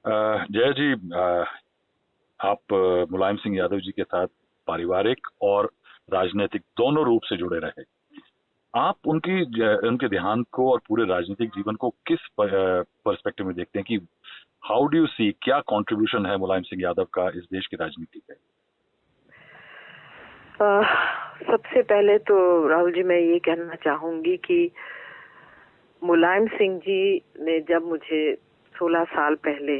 जय जी, आप मुलायम सिंह यादव जी के साथ पारिवारिक और राजनीतिक दोनों रूप से जुड़े रहे। आप उनके देहांत को और पूरे राजनीतिक जीवन को किस पर्सपेक्टिव में देखते हैं कि हाउ डू यू सी, क्या कंट्रीब्यूशन है मुलायम सिंह यादव का इस देश की राजनीति पे? सबसे पहले तो राहुल जी मैं ये कहना चाहूंगी कि मुलायम सिंह जी ने जब मुझे 16 साल पहले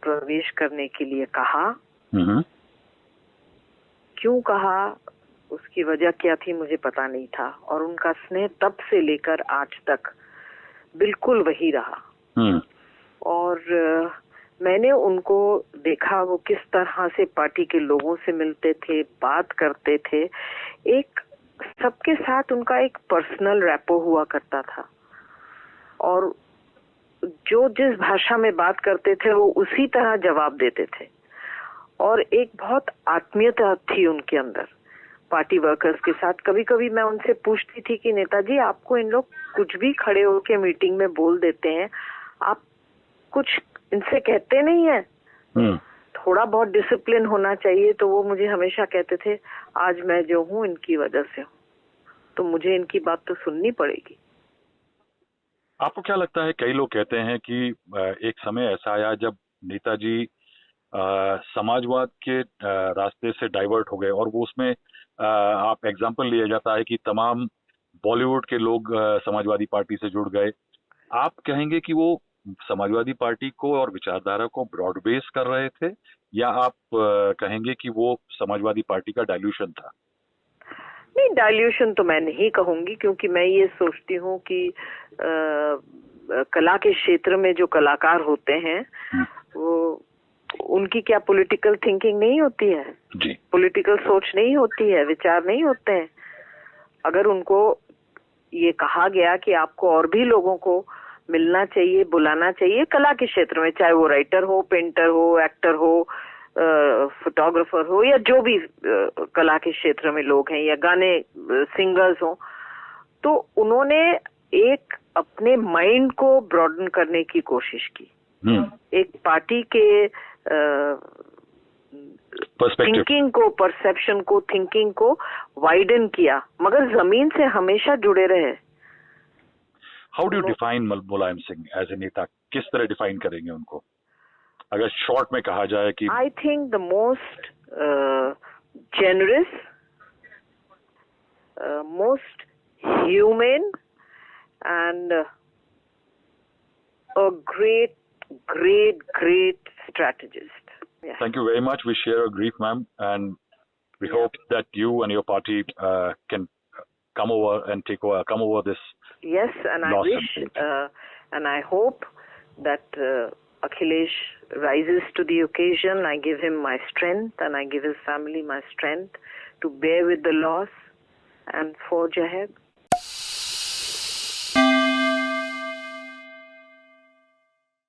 प्रवेश करने के लिए कहा, क्यों कहा, उसकी वजह क्या थी मुझे पता नहीं था, और उनका स्नेह तब से लेकर आज तक बिल्कुल वही रहा। और मैंने उनको देखा वो किस तरह से पार्टी के लोगों से मिलते थे, बात करते थे। एक सबके साथ उनका एक पर्सनल रैपो हुआ करता था और जो जिस भाषा में बात करते थे वो उसी तरह जवाब देते थे और एक बहुत आत्मीयता थी उनके अंदर पार्टी वर्कर्स के साथ। कभी कभी मैं उनसे पूछती थी कि नेताजी आपको इन लोग कुछ भी खड़े होकर मीटिंग में बोल देते हैं, आप कुछ इनसे कहते नहीं है, थोड़ा बहुत डिसिप्लिन होना चाहिए। तो वो मुझे हमेशा कहते थे आज मैं जो हूँ इनकी वजह से हूँ, तो मुझे इनकी बात तो सुननी पड़ेगी। आपको क्या लगता है, कई लोग कहते हैं कि एक समय ऐसा आया जब नेताजी समाजवाद के रास्ते से डाइवर्ट हो गए और वो उसमें आप एग्जांपल लिया जाता है कि तमाम बॉलीवुड के लोग समाजवादी पार्टी से जुड़ गए। आप कहेंगे कि वो समाजवादी पार्टी को और विचारधारा को ब्रॉड बेस कर रहे थे, या आप कहेंगे कि वो समाजवादी पार्टी का डाइल्यूशन था? नहीं, डाइल्यूशन तो मैं नहीं कहूंगी, क्योंकि मैं ये सोचती हूँ कि कला के क्षेत्र में जो कलाकार होते हैं वो उनकी क्या पॉलिटिकल थिंकिंग नहीं होती है जी, पॉलिटिकल सोच नहीं होती है, विचार नहीं होते हैं। अगर उनको ये कहा गया कि आपको और भी लोगों को मिलना चाहिए, बुलाना चाहिए कला के क्षेत्र में, चाहे वो राइटर हो, पेंटर हो, एक्टर हो, फोटोग्राफर हो, या जो भी कला के क्षेत्र में लोग हैं, या गाने सिंगर्स हो, तो उन्होंने एक अपने माइंड को ब्रॉडन करने की कोशिश की। एक पार्टी के थिंकिंग को, परसेप्शन को, थिंकिंग को वाइडन किया, मगर जमीन से हमेशा जुड़े रहे। How do you define Mulayam Singh as a नेता? किस तरह डिफाइन करेंगे उनको, अगर शॉर्ट में कहा जाए? कि I think the most generous, most human and a great strategist. Yes. Thank you very much. We share a grief, ma'am, and we hope that you and your party can come over this. Yes, and I wish and I hope that Akhilesh rises to the occasion. I give him my strength and I give his family my strength to bear with the loss and forge ahead.